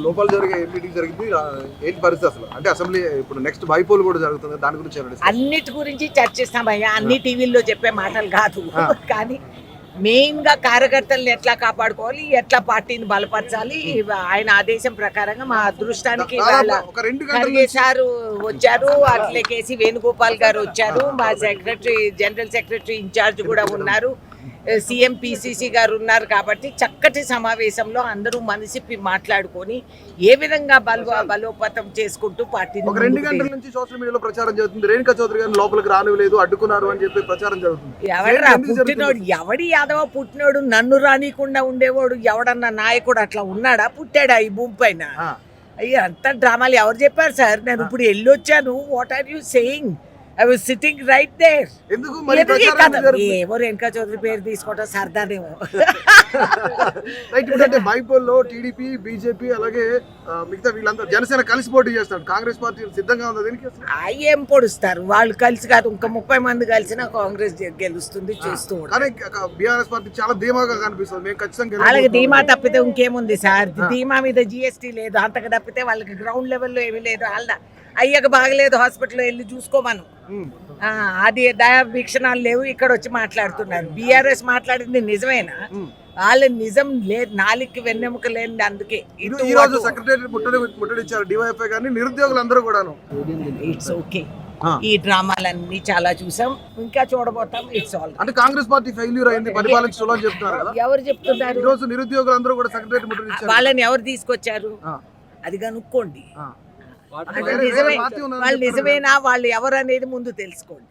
లోపల జరిగే మీటింగ్ జరిగింది, ఏంటి పరిస్థితి అసలు? అంటే అసెంబ్లీ ఇప్పుడు నెక్స్ట్ బైపోల్ కూడా జరుగుతుంది, దాని గురించి అన్నిటి గురించి చర్చిస్తామయ్యా. అన్ని టీవీల్లో చెప్పే మాటలు కాదు, కానీ మెయిన్ గా కార్యకర్తలను ఎట్లా కాపాడుకోవాలి, ఎట్లా పార్టీని బలపరచాలి, ఆయన ఆదేశం ప్రకారంగా మా అదృష్టానికి ఖర్గే సారు వచ్చారు, అట్లే కేసీ వేణుగోపాల్ గారు వచ్చారు, మా సెక్రటరీ జనరల్ సెక్రటరీ ఇన్ఛార్జ్ కూడా ఉన్నారు, సీఎం పిసిసి గారు ఉన్నారు. కాబట్టి చక్కటి సమావేశంలో అందరూ మనసిప్పి మాట్లాడుకొని ఏ విధంగా బలోపతం చేసుకుంటూ పార్టీని 2 గంటల నుంచి సోషల్ మీడియాలో ప్రచారం జరుగుతుంది. రేణుకా చౌదరి గారిని లోపలికి రానివ్వలేదు, అడ్డుకున్నారు అని చెప్పి ప్రచారం జరుగుతుంది. ఎవడరా పుట్టినోడు, ఎవడి యాదవ పుట్టినోడు, నన్ను రానికుండా ఉండేవాడు ఎవడన్నా నాయకుడు అట్లా ఉన్నాడా? పుట్టాడా ఈ భూమి పైన? అయ్యో అంత డ్రామాలు ఎవరు చెప్పారు సార్? నేను ఇప్పుడు వెళ్ళొచ్చాను. What are you saying? I was sitting right there. ఎవరు వెనక చౌదరి పేరు తీసుకోవటం సరదానేమో. బైపోల్లో టీడీపీ, బీజేపీ అలాగే మిగతా వీళ్ళందరూ జనసేన కలిసి పోటీ చేస్తారు. కాంగ్రెస్ పార్టీ సిద్ధంగా ఉంది దీనికి? ఏం పొడుస్తారు వాళ్ళు కలిసి కాదు, ఇంకా 30 మంది కలిసినా కాంగ్రెస్ గెలుస్తుంది చూస్తూ. కానీ బీఆర్ఎస్ పార్టీ చాలా ధీమాగా కనిపిస్తుంది. మేము ఖచ్చితంగా వాళ్ళకి ధీమా తప్పితే ఇంకేముంది సార్? ధీమా మీద జిఎస్టీ లేదు, అంతకు తప్పితే వాళ్ళకి గ్రౌండ్ లెవెల్లో ఏమీ లేదు. వాళ్ళ అయ్యకు బాగలేదు, హాస్పిటల్లో వెళ్ళి చూసుకోమను. అది దయా వీక్షణాలు లేవు, ఇక్కడ వచ్చి మాట్లాడుతున్నారు. బీఆర్ఎస్ మాట్లాడింది నిజమేనా? వాళ్ళ నిజం లేదు, నాలుగుకి వెన్నెముక లేని. అందుకే నిరుద్యోగులందరూ కూడా ఇట్స్ ఓకే. ఈ డ్రామాలన్నీ చాలా చూసాం, ఇంకా చూడబోతాం. It's all. అంటే కాంగ్రెస్ పార్టీ ఫెయిల్యూర్ అయింది, పరిపాలించాలని చెప్తున్నారు కదా. ఎవరు చెప్తున్నారు? ఈ రోజు నిరుద్యోగులందరూ కూడా సెక్రటరీ ముట్టడించారు. వాళ్ళని ఎవరు తీసుకొచ్చారు? అది కనుక్కోండి. వాళ్ళు నిజమేనా, వాళ్ళు ఎవరు అనేది ముందు తెలుసుకోండి.